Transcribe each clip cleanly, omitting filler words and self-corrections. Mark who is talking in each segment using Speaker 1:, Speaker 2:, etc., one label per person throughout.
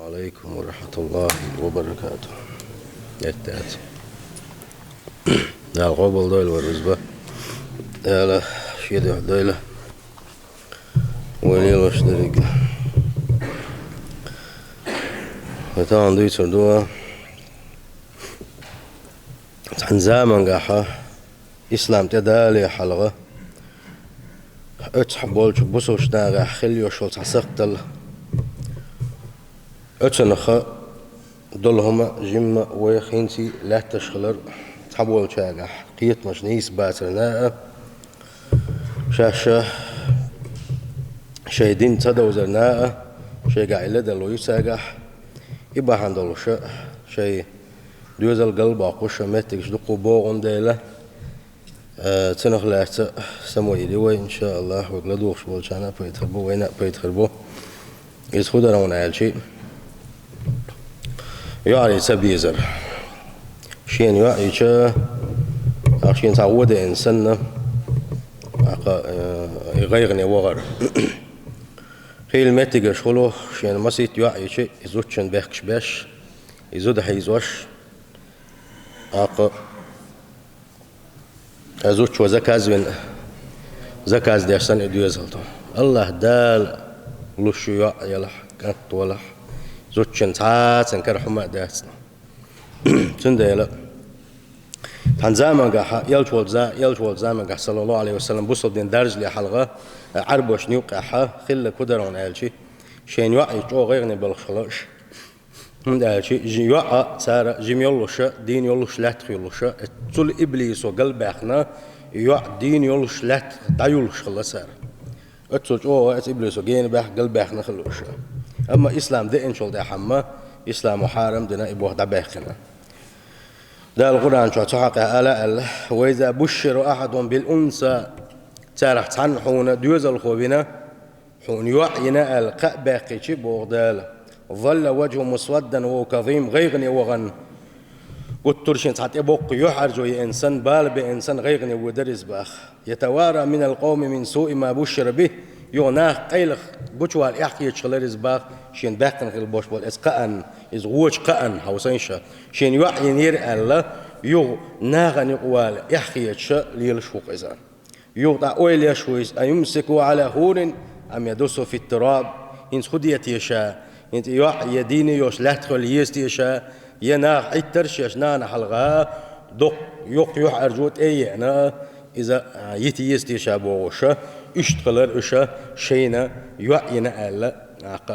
Speaker 1: عليكم ورحمة الله وبركاته. يتات يا القبل دويل والرزبة يا لا شيدي دويلة وليل وشدريك وطبعا دوي تردوها عن زمن قاحة إسلام تدالي حلقة أتحبول شبوسو شناغا خليو شول تحسقتل أتنخا دولهما جمع ويخينتي لا تشخلر تحبول شاغا قيت مجنيس باترناء شاشة شايدين تدو زرناء شاقا إلدا لو يساقا إبا حندولو شاي دوز القلب أقوشا ماتك شدقو بوغن ديلا تنخ لاحتا سموي لوي إن شاء الله وقلدوخ شبول شانا بيتخربو وينا بيتخربو يتخود رون عالشي يعري تبيزر شين يعري عشان تعود إنسان يغيرني وغر خيل ماتك شغله شين مسيت يعري شيء يزود شن بيخش باش يزود حيزوش أزوج وزكاز من زكاز ديشان إديوزلتو الله دال لشيوع يلح كنت ولح زوجين تعات انكر حما داسنا تنده يلا تنزامن قاحا يلجول زامن قاح صلى الله عليه وسلم بوصل دين درج لي حلقة عربوش نيوقاحا خلة كدرون عالشي شين يوعي جو غيرني بالخلاش من عالشي يوعى سارة جيم يلوش دين يلوش لاتخ يلوش تول إبليس وقلب احنا يوع دين يلوش لاتخ دا يلوش خلاص سارة اتول جو إبليس وقين باح قلب احنا خلوش أما إسلام ده إن شاء الله حما إسلام محارم دنا إبوه دباخنا ده القرآن شو تحقق آلاء الله وإذا بشر أحد بالأنثى تارح تنحون دوز الخوبنا حون يعينا القباقي شبوه دال ظل وجهه مسودا وكظيم غيغني وغن والترشين تحت إبوق يحرجو إنسان بال بإنسان غيغني ودرس باخ يتوارى من القوم من سوء ما بشر به يوناخ قيلخ بوشوال يحكي يشغلرز باخ شين باقن غير بوش بول اس قان از غوش قان هاوسينشا شين يوعي نير الله يو ناغن يقوال يحكي يتش ليلشوق إذا يوضع أويل يشويز أيمسكوا على هون أم يدوسوا في التراب إنس خديت يشا إنت يوعي يديني يوش لا تدخل يست يشا يناغ عترش يشنان حلغا دق يوق يوح أرجوت أي أنا إذا يتي يست يشا بوغوشا اشتغلر اشا شينا يوعينا ألا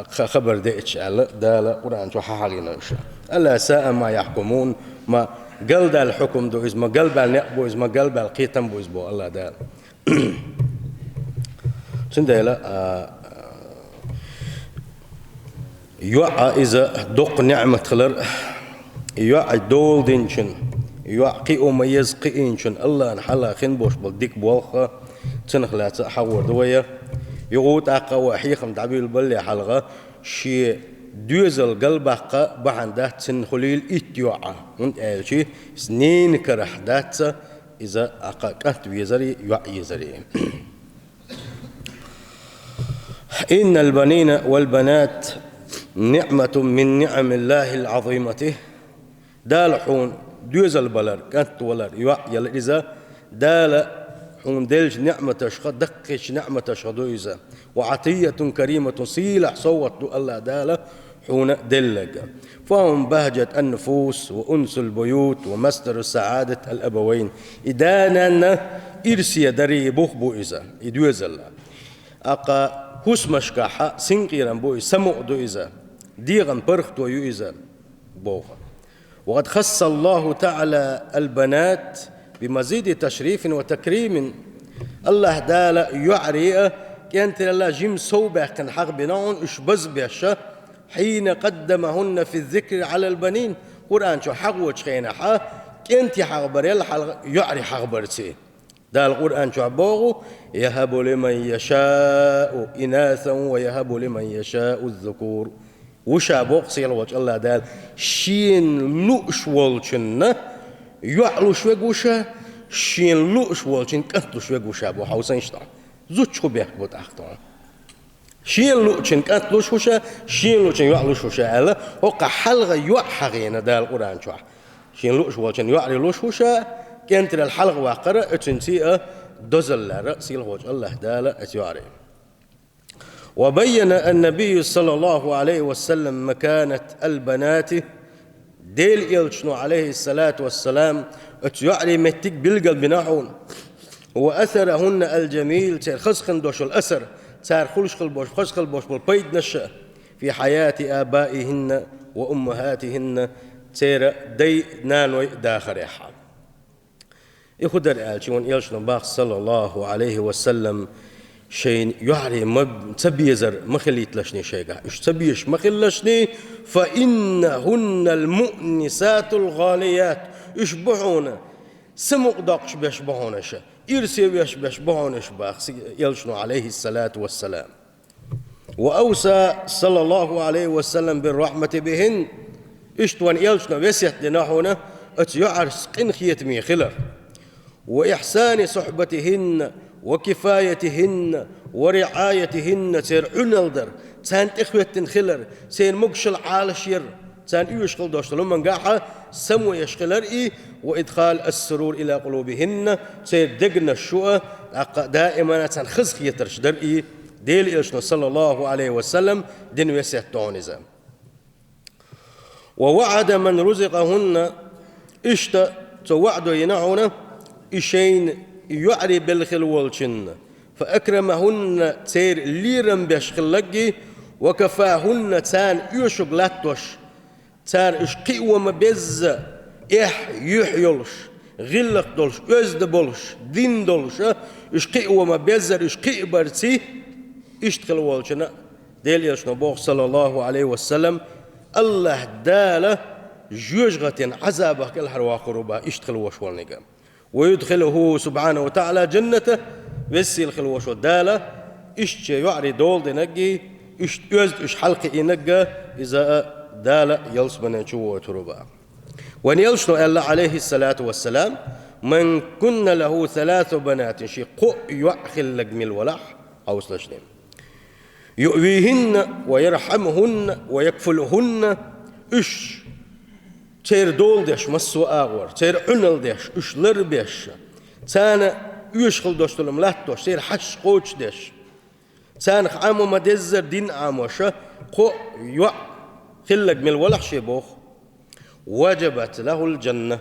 Speaker 1: خبر ديتش ألا دالا قرآن شو حالينا اشا ألا ساء ما يحكمون ما قلب الحكم دو إز ما قلب النقبو إز ما قلب القيتم بو إز بو الله دال سندالا يوعى إذا دق نعمة خلر يوعى دول دينشن يوعى أم يزقينشن الله نحلا خن بوش بالديك بوالخا تنخلات حور دوية يقول أقوى حيخم تعبير البلي حلقة شي دوزل قلبك بعندها تنخليل إتيوعة وانت قال شي سنين كرحدات إذا أقاكت ويزري يزري إن البنين والبنات نعمة من نعم الله العظيمة دالحون دوزل بلر كانت ولر يلا إذا دال حون دلج نعمة أشخاص دقش نعمة أشخاص وعطية كريمة صيلح صوت الله دالة حون دلج فهم بهجة النفوس وأنس البيوت ومصدر السعادة الأبوين إدانا إرسي دري بوخبو إذا إدوزل أقا هسمش كحا سنقيرا بو سمو دو إذا ديغا برختو يؤذا بوخا وقد خص الله تعالى البنات بمزيد تشريف وتكريم الله دالا يعري كانت الله جيم صوبه كان حق بناون اشبز بيشا حين قدمهن في الذكر على البنين قرآن شو حق وشخينا حا كانت حق بريل يعري حق برسي دا القرآن شو عبوغو يهب لمن يشاء إناثا ويهب لمن يشاء الذكور وشا بوغ وجه الله دال شين لؤش والشن يعلو شوغوشا شين لؤش والشن كنتو شوغوشا بو حوسين شتا زوج خو بيك بوت أخطان شين لوشن كانت لوشوشة شين لوشن يوع لوشوشة ألا وقع حلقة يوع حقينا ده القرآن شو شين لوش وشن يوع لوشوشة كانت الحلقة واقرة اتنتي دزل رأس الوجه الله دالة اتياري. وبين النبي صلى الله عليه وسلم مكانة البنات ديل يلشنو عليه الصلاة والسلام اتياري متك بالقلب نحون وأثرهن الجميل تير خسخن دوش الأثر تير خلش البوش بالبيد نشأ في حياة آبائهن وأمهاتهن تير دي نانوي داخل يحام يخدر آلشون يلشنو باخ صلى الله عليه وسلم شين يعري تبيزر مخليت لشني شيء إيش تبيش مخلشني فإنهن المؤنسات الغاليات يشبهون سمق داقش بيشبهونش إرسي بيشبهونش باخ يلشنو عليه الصلاة والسلام. وأوصى صلى الله عليه وسلم بالرحمة بهن إشتوان يلشنو وسيت لنحونا أتيعرس قنخية مي خلر وإحسان صحبتهن وكفايتهن ورعايتهن سير عنالدر سان إخوة خلر سير مقشل عالشير سان يشغل دوشت لمن قاحة سمو يشغلر وإدخال السرور إلى قلوبهن سير دقنا الشوء دائما سان خزخ يترش در ديل إلشنا صلى الله عليه وسلم دين وسيح تونزا. ووعد من رزقهن إشتا توعدوا ينعون إشين يعري بالخلوالشن فأكرمهن تير ليرم بيشخلقي وكفاهن تان يشغلاتوش تان إشقي وما بيز يحيولش غلق دولش أزد بولش دين دولش إشقي وما بيزر إشقي برسي إشتخلوالشن ديل يشنو بوخ صلى الله عليه وسلم الله داله جوجغة عذابك الحرواقربا إشتخلوش والنقام ويدخله سبحانه وتعالى جنته ويسي الخلوش والدالة إيش يعري دول دي نجي إيش يزد إيش حلقي ينجى إذا دالة يلصبنا شو تربا. وأن يلشنو الله عليه الصلاة والسلام من كن له 3 بنات شي قو يعخل لقم الولح أو سلشنين يؤويهن ويرحمهن ويكفلهن إيش تير دول ديش مسو آغور تير عنل ديش إش لربيش تانا يشغل دوشتلم لاتوش تير حش قوش ديش تانا عامو مدزر دين عاموشا قو يوع خلق من الولح شيبوخ وجبت له الجنة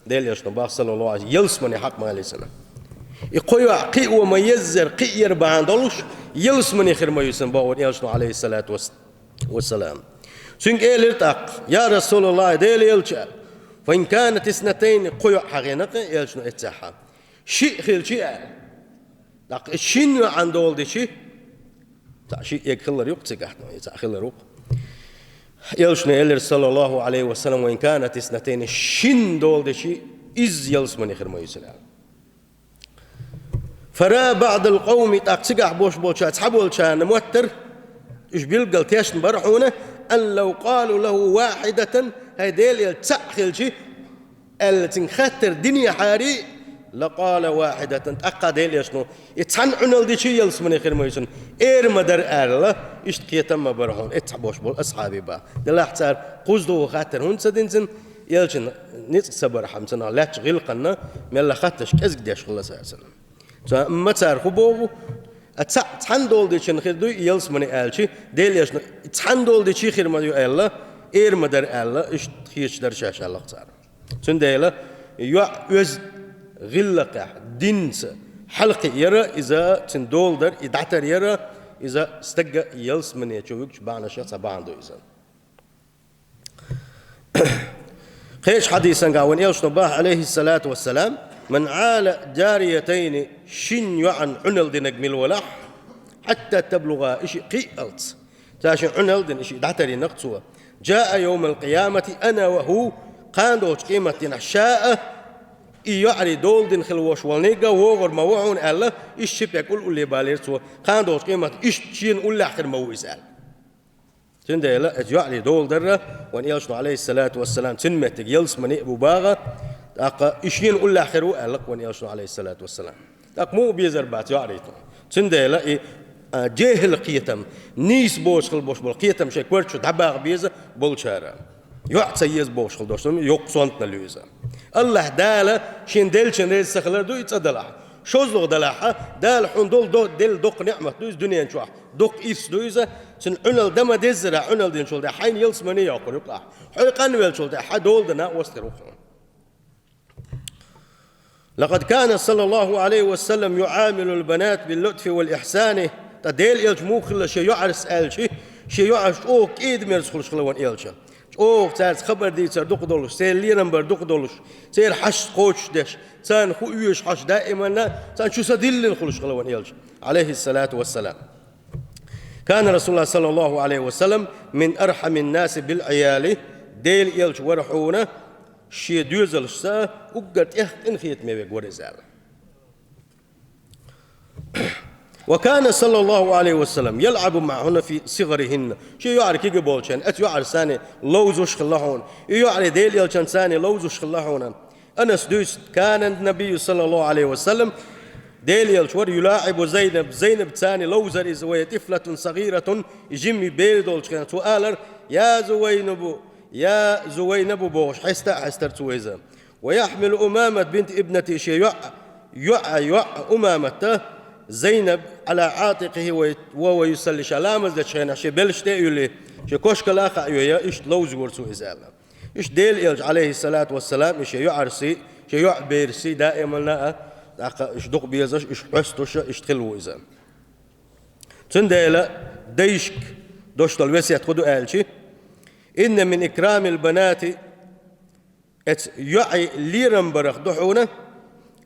Speaker 1: ديل يشنو باخ صلى الله عليه وسلم يلسمني حق مالي سنة يقول قي وما يزر قي يربعان دولش يلسمني خير ما يسن باور يشنو عليه الصلاة والسلام. سنك إلتاق يا رسول الله ديل يلشأ فإن كانت 2 قيع حقينك يلشنو اتساحا شيء خيل شيء داق شنو عن دول دي شيء تا شيء يخلر يوق تسقحنا يخلر يوق يلشنو إلر صلى الله عليه وسلم وإن كانت 2 شن دول دي شيء إز يلسمني خير ما يسلام. فرا بعض القوم تسقح بوش أصحابه كان موتر إيش بيلقى تيشن برحونه أن لو قالوا له واحدة هيديل يلتسخل شيء التنخطر دنيا حاري لقال واحدة أقاديل يشنو يتحن عنل دي شيء يلسمني خير ما يسن مدر الله إشتكي تم برهون اتحبوش بول أصحابي با دل احتار قوزدو خاطر هون سدينسن يلشن نيت صبر حمسنا لا تشغل قنا ملا خاطش كزق ديش خلاص سنة ما تعرفوا بو تحن دول دي شن خير دو يلسمني آلشي ديل يشنو تحن دول دي شيء خير ما دو الله مدر الله إشتكيش در شاش الله تعالى سن ديلا يوز غلقة دينس حلقة يرى إذا تندول در إدعتر يرى إذا استجى يلس من يشوفش بعنا شخص بعندو إذا خيش حديثا قاون يلش نباه عليه الصلاة والسلام من عال جاريتين شن يعن عنل دي نجم الولح حتى تبلغ إشي قيلت تاشن عنل دي إشي دعتري نقصوا جاء يوم القيامة أنا وهو قاندوش قيمة نحشاء يعري دول دين خلوش والنيجا وغر موعون الله إيش بيقول اللي باليرسوا قاندوش قيمة إيش شين ولا آخر مويسال تندى لا يعري دول درة وان يلشنو عليه الصلاة والسلام تنمت يلس من أبو باغا أق إيشين ولا آخر الله وان يلشنو عليه الصلاة والسلام أق مو بيزر بات يعري تندى لا جاهل قيتم نيس بوش خل بوش بول قيتم شيء كورشو دباغ بيزا بول شارع يعتسيز بوش خل دوشتم يقصونتنا لوزا الله دالا شين دلشن ريز سخلر دو يتصدلع شوزلو دلاحة دال حندول دل دوق نعمة دوز دنيا نشوح دوق إيس دوزا سن عنل دم دزرع عنل دين شول ده حين يلسمني يقول يقع حلقان ويل شول ده حدول دنا وستروخون لقد كان صلى الله عليه وسلم يعامل البنات باللطف والإحسان تديل إلج مو خلا شيء يعرس ألشي شيء يعرس أو كيد مرس خلش خلوان إلشا أو تاز خبر دي تار دوق دولش سير لي نمبر دوق دولش سير حش قوش دش سان خو يش حش دائما سان شو سدل خلش خلوان إلشا عليه الصلاة والسلام كان رسول الله صلى الله عليه وسلم من أرحم الناس بالعيال ديل إلش ورحونه شيء دوزل سا وقت انخيت ميبك ورزال وكان صلى الله عليه وسلم يلعب معهن في صغرهن شيء يعرف كي بولشان ات يعرف ثاني لوزوش خلاهون يعرف ديل يلشان ثاني لوزوش خلاهون انس دوس كان النبي صلى الله عليه وسلم ديل يلشور يلاعب زينب ثاني لوزر إذ وهي طفلة صغيرة يجمي بيدولش كانت سؤالر يا زوينب بوش حستر تويزا ويحمل أمامة بنت ابنتي شيء يع أمامة زينب على عاتقه وهو يصلي شلامز دشينا شي بلشته يلي شي كوشك لاخا يا ايش لوز ورسو ازاله ايش ديل عليه الصلاة والسلام ايش يعرسي شي يعبرسي دائما لا ايش دق بيزش ايش حستوش ايش تخلو ازال تنديلا ديشك دوشت الوسيات خدو قالشي إن من إكرام البنات يعي ليرنبرخ دحونا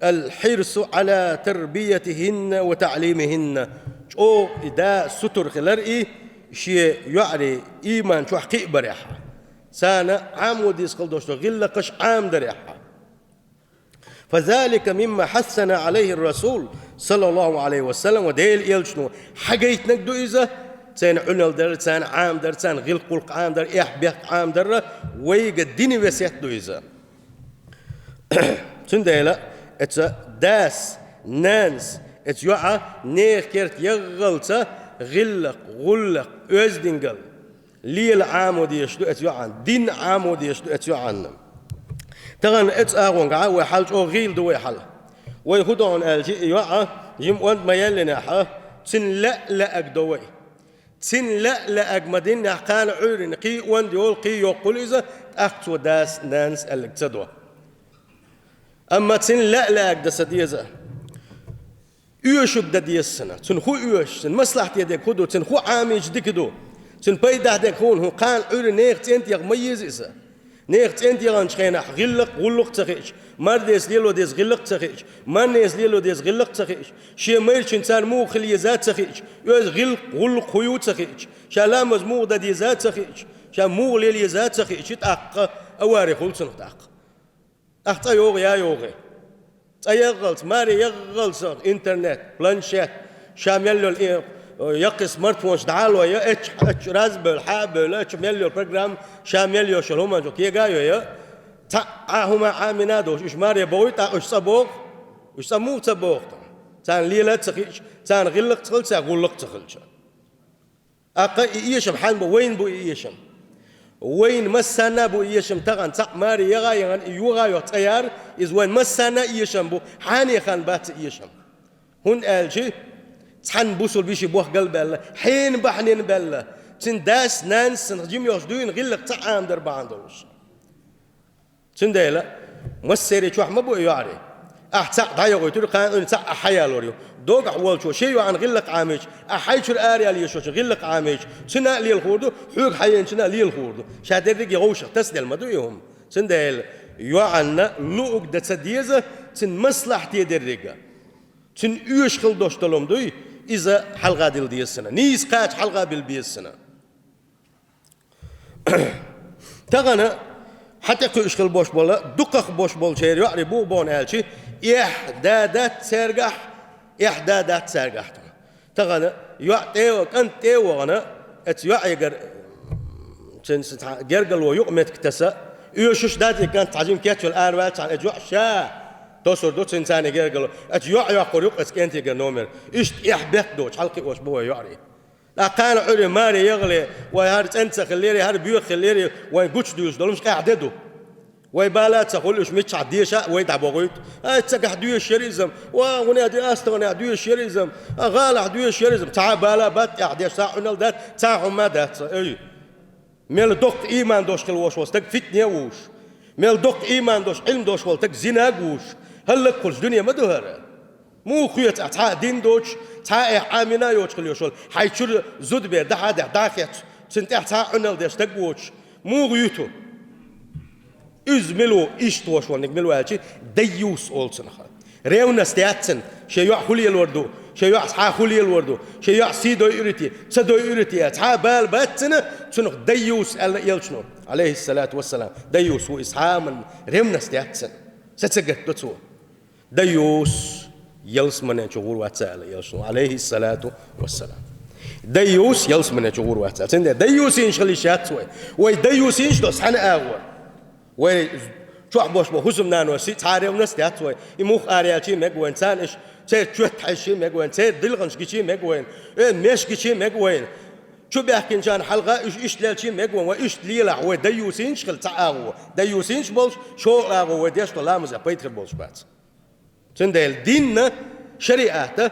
Speaker 1: الحرص على تربيتهن وتعليمهن شو إذا ستر خلرئي شيء يعري إيمان شو حقيق بريحة سانا عامود يسقل دوشتو غلقش عام دريحة فذلك مما حثنا عليه الرسول صلى الله عليه وسلم وديل يلشنو حقيت نقدو إذا سان عنل در سان عام در سان غل قلق عام در بيح عام در ويجا ديني وسيات دويزا تنديلا اتس داس نانس اتس يوعى نير كيرت يغلطة غلق أزدنجل ليل عامودي يشدو اتس يوعى دين عامودي يشدو اتس يوعى تغن اتس اغوان قاع وحالج او غيل دو وحال ويخدون الجي يوعى يم وانت ما يلنا تن لا اقدوي تن لا أجمدين نحكان عورين قي وان ديول قي يقول إذا أختو داس نانس الكتدوه أما تن لا أجدس ديزا يوشب ددي السنة تن خو يوش تن مصلحة يدك خدو تن خو عامي جدك دو تن بيدا دك هون هو قان عورين نيخت انت يغميز إذا نيخت انت يغان شخينا غلق تخيش مار ديس ليلو ديس غلق تخيش مان ديس ليلو ديس غلق تخيش شي ميرش انسان مو خليزات تخيش يوز غلق خيوط تخيش شالامز مو ددي ذات تخيش شا مو ليلي ذات تخيش تاق اواري خلصن تاق اختا يوغ يا يوغي تايغلط ماري يغلط انترنت بلانشيت شامل يقي سمارت فونش دعالو يا اتش رازبل حابل اتش مليو بروجرام شامل شلوما جو كي غايو يا تا هما عامنادو ايش ماري بوي تا ايش صبوغ ايش سمو صبوغ تان ليله تخيش تان غلق تخل تا غلق تخلش اقا ايشم حان وين بو ايشم وين مسانا بو ايشم تغن تا ماري يغايغن يوغايو تيار از وين مسانا ايشم بو حاني خان بات ايشم هون الجي تحن بوصل بيشي بوح قلب الله حين بحنين بالله تن داس نانس نجيم يوجدوين غلق تعام دربان دولش تن ديلا مسيري شو ما بو يعري احتا ضايق يتر قان تاع حيالوريو دوق اول شو شيء عن غلق عامج احيشر اريال يشوش غلق عامج سنا لي الخوردو حوق حين سنا لي الخوردو شادرق يغوش تسدل ما دويهم تن ديل يوعنا لوق دتسديزه تن مصلحتي درقه تن يوش خل دوشتلوم دوي إذا حلقة دل دي السنة نيس قاش حلقة بالبي السنة تغنى حتى كوش خل بوش بولا دقق بوش بول شير يعني بو بون هالشي إحدادات سرقح تغنى يعطيو كنت تيو غنى اتيعيقر جرقل ويقمت كتسا يوشش داتي كانت تعجيم كاتشو الآروات عن أجوع شا تصور دوت إنسان يقول أتيوع قريق أسكنت يقول نومر إشت إحبط دوت حلقي وش بوه يعري لا كان عري ماري يغلي وهارت أنت خليري هار بيو خليري وين قوتش دوش دولمش قاعددو ويبالات تقول إيش مش عديشة ويدعب وغيت تسقح دوي شريزم وغني عدي أستغني عدوي شريزم غال عدوي شريزم تاع بالا بات عدي ساعة نلدات تاع ما دات أي ميل دق إيمان دوش كل وش تك فتنة وش ميل دق إيمان دوش علم دوش تك زنا وش هلك كل دنيا ما دهرة مو خيط تاع دين دوش تاع عامنا يوش كل يوشول حيشول زود بير ده داخت سنتح تاع نلداش تك وش مو غيوتو إزملو إشتوش ونقملو هالشي ديوس أولسنخا ريونا استياتسن شيء خلي الوردو شيء أصحى خلي الوردو شيء سيدو يرتي سدو يرتي أصحى بال باتسنا تنخ ديوس يلشنو عليه الصلاة والسلام ديوس وإصحى من ريونا استياتسن ستسجد تسوى ديوس يلس من شغور واتسال يلشنو عليه الصلاة والسلام ديوس يلس من شغور واتسال سند ديوس ينشغل شاتسوي ويديوس ينشلو سحنا أول وي شو عبوش بخوزم نانو سي تعرف ناس تاتوي يموخ أريالشي مجوين سانش سير شوت حشي مجوين سير دلغنش كشي مجوين مش كشي مجوين شو بيحكي كان حلقة إيش لالشي مجوين وإيش ليلا هو ديوسينش خل تعاو ديوسينش بولش شو لاغو وديش طلامز بيتر بولش بات سندل ديننا شريعته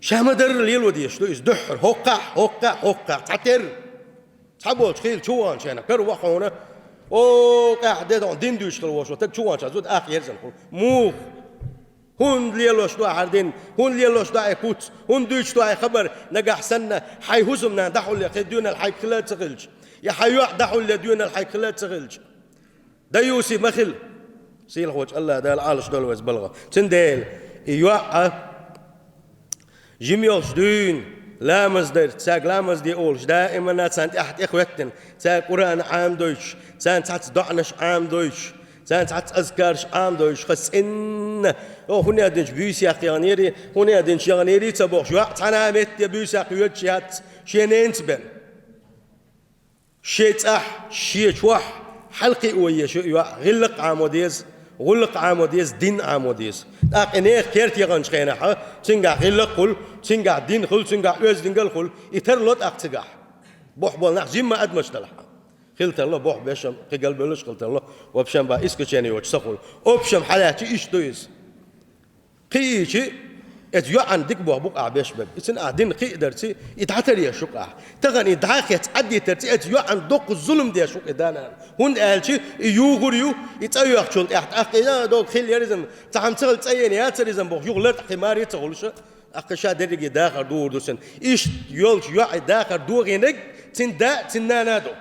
Speaker 1: شامدر ليل وديش لو يزدحر هقع تعتر تعبول خيل شو أنشنا كروا حونا أو قاعد ده دين دوش خلوش وتك شو أنت زود آخر زين مو هون ليلوش دوا عردين هون ليلوش دوا يكوت هون دوش دوا خبر نجح سنة حيهزمنا دحول اللي خدونا الحي خلات تغلج يا حيوع دحول اللي دونا الحي خلات تغلج ديوسي مخل سيل خوش الله ده العالش دول وز بلغة تنديل يوع جميوش دين لامز در تاج لامز دي أولش دائما ناتسانت أحد إخوتن تاج قرآن عام دوش تاج تحت دعنش عام دوش تاج تحت أذكارش عام دوش خس إن هنا دنش بيسيا قيانيري هنا دنش يغنيري تبوش وقت أنا مت بيسيا قيود شيات شينينت بن شيت شيت وح حلقي ويا شو غلق عاموديز غلق عاموديز دين عاموديز أقنيه كيرت يغنش خينا تنجع غلق قل تنجع دين خل تنجع أوز دينجل خل يترلط أقتجع بوح بالنا جمع أدمش تلحق خلت الله بوح بشم قلب بلش خلت الله وبشم با إسكتشاني وتسخل وبشم حالاتي إيش دويز قيشي إذ عندك بوح بوق عبيش بب إذن قاعدين قي درتي يتعتر يا شقع تغني دعاك يتعدي ترتي إذ عندك الظلم دي شق دانا هون قالشي يوغريو يتأيو أخشل إحت أخينا دوك خيل يرزم تعم تغل تأيين يا ترزم بوح يغلط حمار يتغلش أخشى درجة داخل دور دوسن إيش يولش يوعي داخل دور ينك تندا تنانادو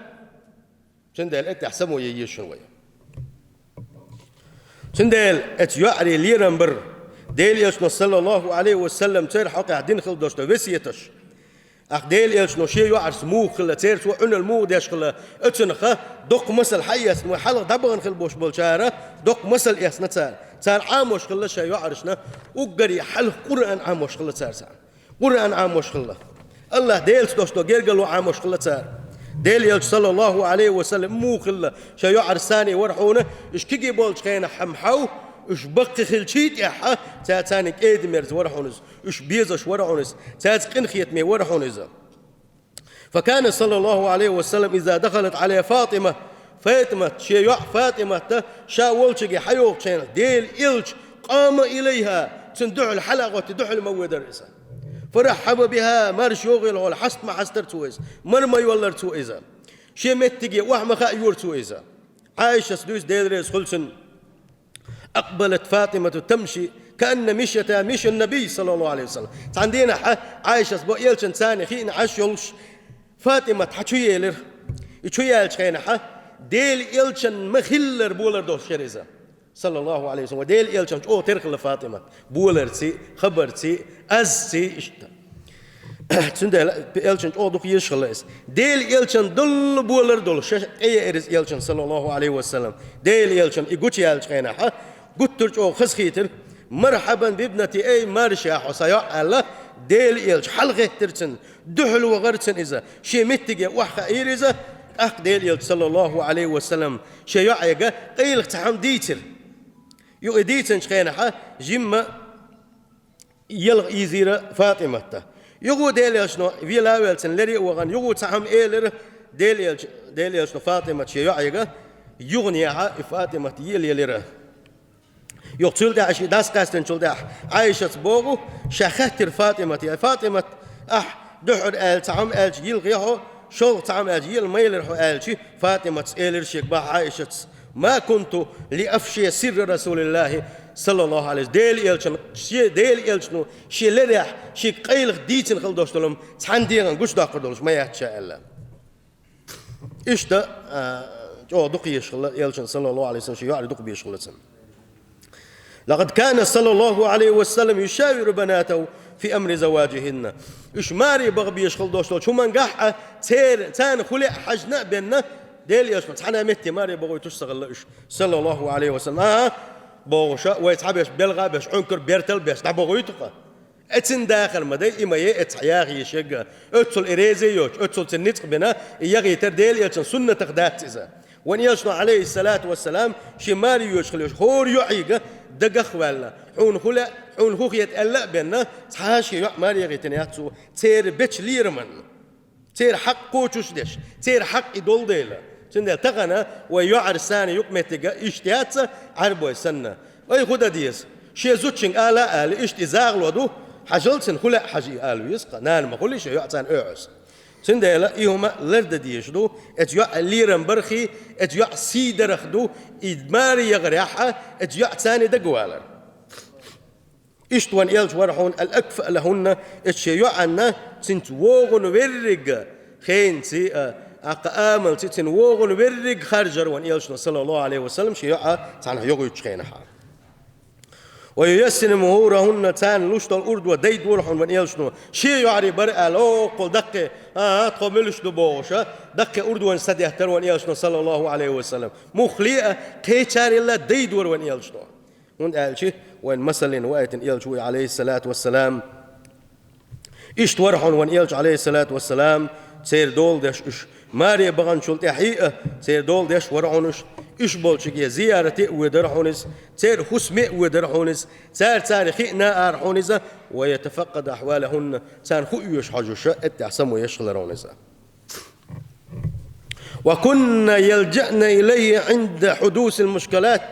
Speaker 1: تندل إنت أحسمه يشنوي تندل إتيوعري ليرنبر ديل يشنو صلى الله عليه وسلم تير حق عدين خل دوشتو وسيتش أخ ديل يشنو شيء يعرس مو خلا تير سو عن المو ديش خلا اتنخه دق مسل حي اسمه حلق دبغن خل بوش بالشارع دق مسل يسنا تار عاموش خلا شيء يعرسنا وقري حلق قرآن عاموش خلا تار قرآن عاموش خلا الله ديل دوشتو جيرجلو عاموش خلا تار ديل يلش صلى الله عليه وسلم مو خلا شيء يعرس ثاني ورحونه إيش كيجي بولش خينا حمحو إيش بق خلشيت يا تاتانك إدميرز ورحونز إيش بيزش ورحونز تاتقن خيتمي ورحونز فكان صلى الله عليه وسلم إذا دخلت عليه فاطمة شيء فاطمة شاولشجي حيوق شين ديل إلش قام إليها تندع الحلقة وتدع المواد الرئيسة فرحب بها مارش يوغل ولا حست ما حستر تويز مرما يولر تويزا شيء متجي وهم خايور تويزا عايشة سدوس ديدريس خلصن أقبلت فاطمة تمشي كأن مش النبي صلى الله عليه وسلم عندنا عايشة سبو يلشن ثاني خين عشولش فاطمة حشويلر يشويالش خينا ديل يلشن مخلر بولر دوش شريزة صلى الله عليه وسلم وديل يلشن أو ترخل فاطمة بولرتي خبرتي أزتي إشتا تندل يلشن أو دوك يشخلص ديل يلشن دل بولر دل شش أي إرز يلشن صلى الله عليه وسلم ديل يلشن يقول يالش خينا قلت أو خسخيتر مرحبا بابنتي أي مارشا حسيا الله ديل يلش حلقة ترسن دحل وغرسن إذا شيء متجي وحق إيرزا أخ ديل يلش صلى الله عليه وسلم شيء يعيق قيل تحم ديتر يؤديتن شخينها جمّ يلغ إيزيرة فاطمة يقول ديل شنو فيلا ويلسن لري وغن يقول تعم إيلر ديل شنو فاطمة شيء يعيقة يغنيها فاطمة يليره يقتل ده عشي داس قاستن شل ده عايشة بوغو شخاتر فاطمة دحر آل تعم آل يلغيه شل تعم آل يل ما يلره آل فاطمة إيلر شيك با عايشة ما كنت لأفشي سر رسول الله صلى الله عليه وسلم ديل يلشنو شي لريح شي قيلغ ديتن خلدوشتلم تحنديغن قش داقردولش ما يحتشاء الله إشتا جو دقي يلشن صلى الله عليه وسلم شي يعري دق بيشغلتن لقد كان صلى الله عليه وسلم يشاور بناته في أمر زواجهن إش ماري بغ بيشغل دوشتول شو من قحة تان خلق حجنا بيننا ديل يشغل تحنا متي ماري بغو تشتغل إش صلى الله عليه وسلم بوشا ويتحبش بلغا بش عنكر بيرتل بش تبغو يتقى اتن داخل مدى إما يتحياغي يشجع اتسل إريزي يوش اتسل تنتق بنا يغي ترديل يلشن سنة تقدات إذا وان يلشن عليه الصلاة والسلام شماري يوشخل يوش هور يعيق دقخ ولا حون خلا حون خوخ يتألق بنا تحاشي يوح ماري يغي تنياتسو تير بيتش ليرمن تير حق قوتوش ديش تير حق إدول ديلا سندل تغنى ويعر ساني يقمتك اشتياتسا عربو السنة وي خدا ديس شي زوتشن آلا آل اشتي زاغلودو حجلتن خلا حجي آلو يسقى نان ما خليش يعتان اعس سندل إيهما لرد ديشدو اتيوع ليرن برخي اتيوع سيدرخدو إدماري يغريحة اتيوع تاني دقوالر اشتوان يلج ورحون الأكفأ لهن اتشيوع عنا تنتوغن ورق خين تي أقامل تتن وغن ورق خارجر وان يلشنا صلى الله عليه وسلم شيعة تانا يغيو تشخينها ويسن مهورهن تان لشت الأرض وديد ورحون وان يلشنا شيعة برئة لو قل دقة تقوملش دبوشة دقة أرض وان سديهتر وان يلشنا صلى الله عليه وسلم مخليئة كيتار الله ديد ور وان يلشنا وان قالشي وان مثل وقت يلشوي عليه الصلاة والسلام إشت ورحون وان يلش عليه الصلاة والسلام سير دول دش ماري بغن شلت حقيقة سير دول دش ورعونش إيش بولشكية زيارتي ودرحونس سير حسمي ودرحونس سير تاريخي نارحونسة ويتفقد أحوالهن سان خيوش حجوش التحسم ويشغل رونسة وكنا يلجأنا إليه عند حدوث المشكلات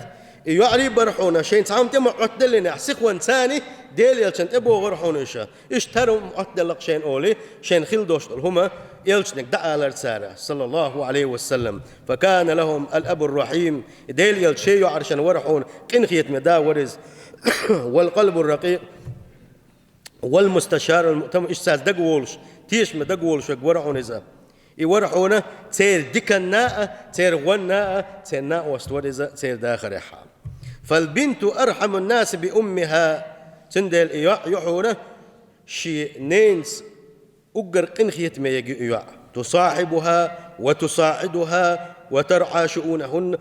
Speaker 1: يعري برحونا شين تعام تم عدلنا سخوان ثاني ديل يلشن تبو غرحونشا اشتروا عدلق شين أولي شين خلدوش هما يلشنك دعا لرسالة صلى الله عليه وسلم فكان لهم الأب الرحيم ديل يلشي عرشان ورحون قنخية مداورز والقلب الرقيق والمستشار المؤتمن إشساس دقولش تيش مدقولش ورحون إذا يورحونا تير ديكنا تير غنا تير ناقوست ورزا تير داخرها فالبنت أرحم الناس بأمها تندل يحونا شي نينس أجر قنخية ما يجي تصاحبها وتساعدها وترعى شؤونهن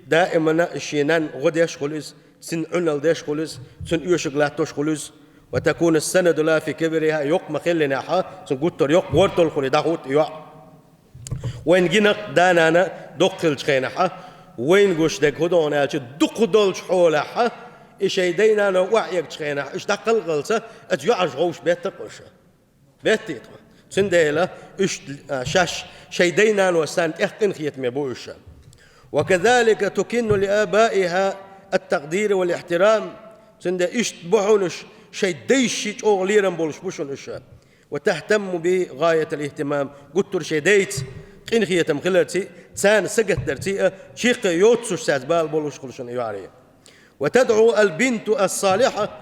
Speaker 1: دائما شينان غد يشغلز سن عنل يشغلز سن يشغلات تشغلز وتكون السند لا في كبرها يقم خلنا سن قطر يق ورتل خلي داخوت وين جنق دانانا دقل شخينها وين قش دك هدونا دق دول حولها إيش يدينا وعيك شخينها إيش دقل غلسة أتجعش غوش بيت قشة بيت سنديلا إيش شاش شيدينا وسان إحقن خيت مبوشة وكذلك تكن لآبائها التقدير والاحترام سند إيش بحونش شيديش أغليرن بولش بوشون إشا وتهتم بغاية الاهتمام قلت شيديت قين خيت مخلتي سان سجت درتي شيق يوتسوش سازبال بولش خلشون يعري وتدعو البنت الصالحة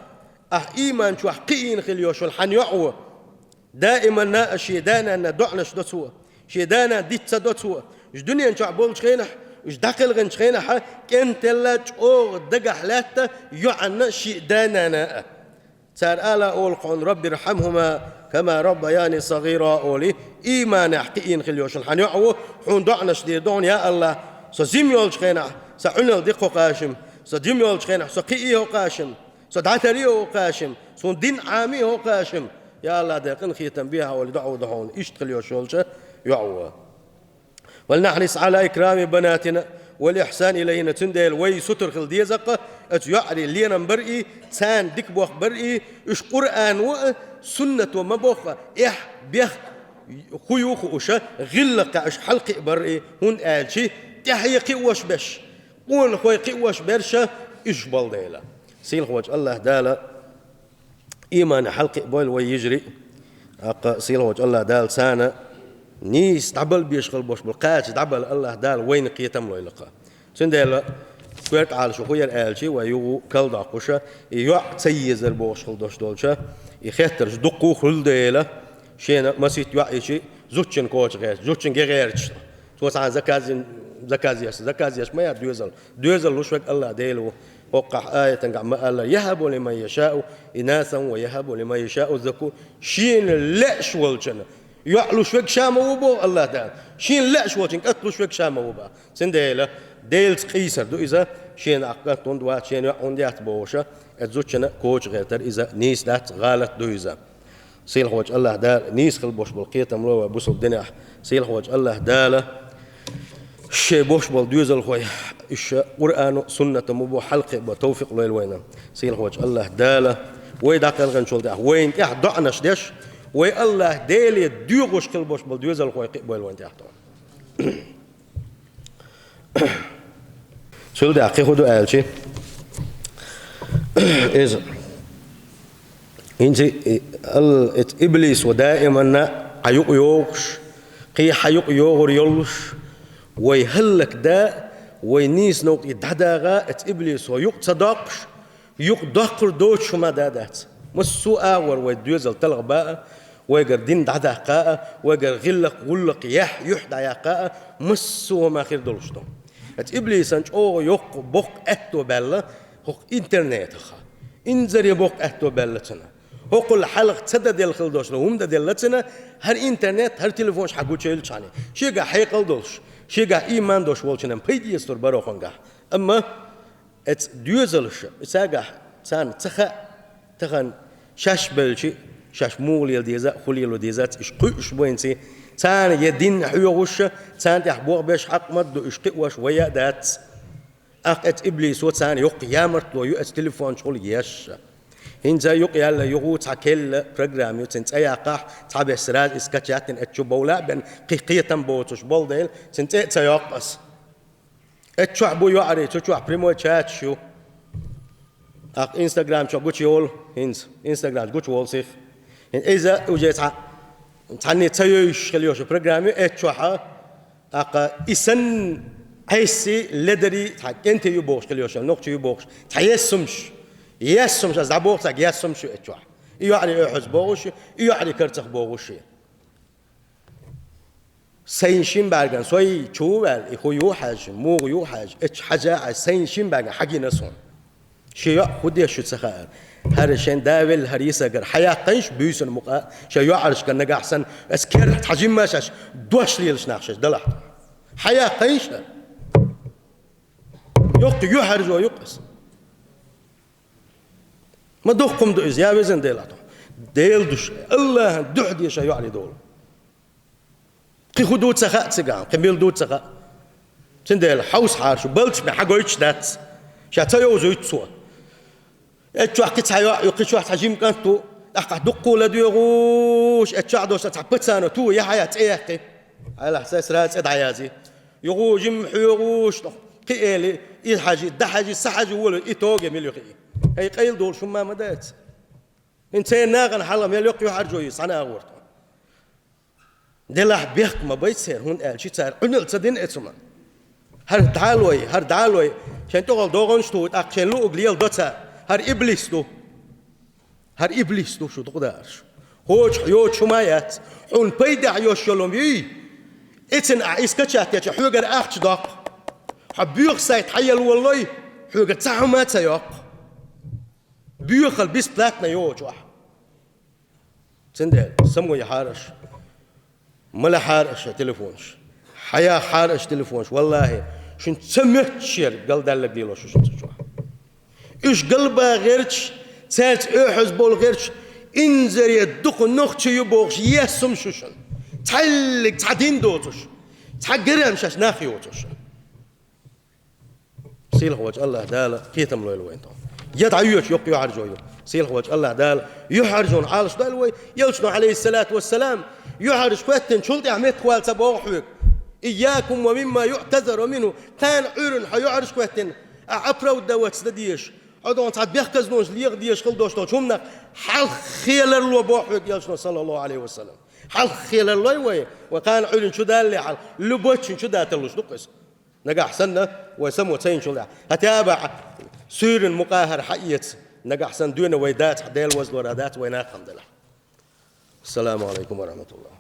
Speaker 1: إيمان شو حقين خليوش والحنيعو دائما نا شيدانا ندعنا شدتوا شيدانا ديت دوتوا إيش دنيا نشع بول شخينح إيش داخل غن شخينح كنت لا تشوغ دقة حلاته يعنا شيدانا نا سار آلا أول قون ربي رحمهما كما ربياني صغيرة أولي إيمان حقين خليوش الحنيعو حون دعنا شديدون يا الله سزيم يول شخينح سعنل دقو قاشم سجيم يول شخينح سقيه قاشم سدعتريه قاشم سون دين عاميه قاشم يا الله دقن خيتم بها ولدعوا دعون اشتغل يوشولشه يعوى ولنحرص على إكرام بناتنا والإحسان إلينا تندل وي ستر خل ديزق يعري لينا برئي تان ديك بوخ برئي إش قرآن وسنة ومبوخ إح بيخ خيوخ وشا غلق إش حلق برئي هون آلشي تحيي قوش بش قول خوي قوش برشا إش بالديلا سيل خوش الله دالا إيمان حلق بول ويجري أقا سيل خوش الله دال سانا نيس تعبل بيشغل بوش بالقاتش تعبل الله دال وين قيتم له يلقى سندلا كويت على شو خوير آلشي ويو كل داقوشة يوع تسيزر بوش خل دوش دولشة يختر دقو خل ديلا شينا مسيت يوع إشي زوجين كوش غير زوجين غيرش توس عن زكازياش ما دوزل وشوك الله ديلو وقع آية قام الله يهب لمن يشاء إناثا ويهب لمن يشاء الذكور شين لأش والجنة يعلو شوك شامو وبو الله تعالى شين لأش والجنة أتلو شوك شامو وبا سنديلا ديلز قيسر دو إذا شين عقلت دوات شين عنديات بوشة أتزوجنا كوش غير تر إذا نيس دات غالت دو إذا سيل خوج الله دال نيس خل بوش بالقيت ملو بوسل الدنيا سيل خوج الله دال شيء بوش بالدوزل خوي إيش قرآن سنة مبو حلقة بتوفيق ليل وينا سيل خوج الله دال ويداك الغن شول ده وين إح ضعنا شدش وي الله دالي ديوغش كل بوش بالدوزل خوي قبل وين تحته شول ده أخي خدو آلشي إذا إنتي إبليس ودائما عيق يوغش قي حيق يوغر يلش ويهلك دا وينيس نوت يدهداغا إبليس ويق صدقش يق دقر دوش ما دادات مسو آور ويدوزل تلغباء ويقر دين دهداقاء ويقر غلق يحدى يقاء مسو ما خير دولشتم إبليس أنش أو يق بق أتو بلا هو إنترنت خا إنزر يبق أتو بلتنا هو كل حلقة تصدق ديال خلدوش لو هم ديال لتنا هر إنترنت هر تليفونش حقو تشيل شاني شيء حيقل دوش شيء إيمان دوش والشنم بيدي يستر بروخنجا أما دوزلش ساجا سان تخن شاش بلشي شاش مولي ديزا خلي له ديزات إيش قيش بوينتي سان يدين حيوغش سان تحبوغ بيش حق مدو إيش قوش ويا دات أقت إبليس وتسان يق يامرت لو يؤس تليفون شغل يش هنجا يق يلا يغو تاكل برنامج يتنت أي قاح تابع سراج إسكاتياتن أتشوبولا بين قيقيتن بوتش بولديل تنت تياقص أتشعبو يعري تشوع بريمو تشات شو أق إنستغرام شو قوتش يول هنز إنستغرام قوتش يول سيف إذا وجيت تعني تيوش خليوش برنامج أتشوعها أق إسن هيسي لدري تحكنت يبوش خليوش نقطة يبوش تحيسمش يسمش از عبوش تاك يسمش اتشوح يعني احز بوش يعني كرتخ بوش سينشين بعدين سوي شو بال يخو يوحج مو يوحج اتش حاجة سينشين بعدين حقي نسون شيء خدي شو تسخر هرشين داول هريسة جر حياة قيش بيوسن مقا شيء يعرش كنا جاحسن اسكر حجم ماشش دوش ليلش ناخش دلح حياة قيش يحرج ويقص ما دوخكم دو إزيا وزن ديلاتو ديل دوش الله دحد يشا علي دول قي خدود سخاء تسقام قميل دود سخاء سنديل حوس حارشو بلتش بحقويتش دات شاتا يوزو يتسوا اتشو حكي تسايا يقيشو حجيم كانتو احقا دقو لديغوش اتشو عدوش تحبتسانو تو يا حياة ايحكي على حساس رات ادعيازي يغو جمح يغوش قي إلي إيحاجي دحاجي سحاجي ولو إيتوغي ميليو خي هي قيل دول شو ما مدات انتين ناغن حلم يلوق يحرجو يصنع غورت دلح بيخ ما بيصير هون قال شي صار عنل تدين اسما هر دعالوي شان تقول دوغن شتو اكشن لو غليل دوتا هر ابليس دو شو تقدرش هوج يوج شمايات حون بيدع يوش يلوم يي اتن اسكتشات يا حوغر اخش داق حبيوخ سايت حيل والله حوغر تسعمات سياق بيوخل بيس بلاتنا يوج واحد سندل سمو يحارش ملا حارش تليفونش حياة حارش تليفونش والله شن سمعت شير قال دالك ديلو شو شنتشوا إيش قلبه غيرش سالت إحز بول غيرش إنزر يدق نخش يبوغش يسم شوشن تعلق تعدين دوتش تعقرم شاش ناخي وتش سيله وجه الله دال كيتم له الوين تو يدعيوش يقيو عرجويو سيله وجه الله دال يحرجون عالش دال وي يلشنو عليه الصلاة والسلام يحرج كوتن شلط عمت خوال سبوحوك إياكم ومما يعتذر منه كان عيرن حيعرج كوتن أعبرو دوت سديش عدوان تعد بيخكزنوش ليغديش خلدوش تو شمنا حال خيال الله بوحوك يلشنو صلى الله عليه وسلم حال خيال الله وي وكان عيرن شو دال حال لبوتش شو داتلوش نقص نجا حسنا ويسمو تسين شو هتابع سير مقاهر حقيت نجا حسن دون ويدات حديل وزن ورادات وينات الحمد لله. السلام عليكم ورحمة الله.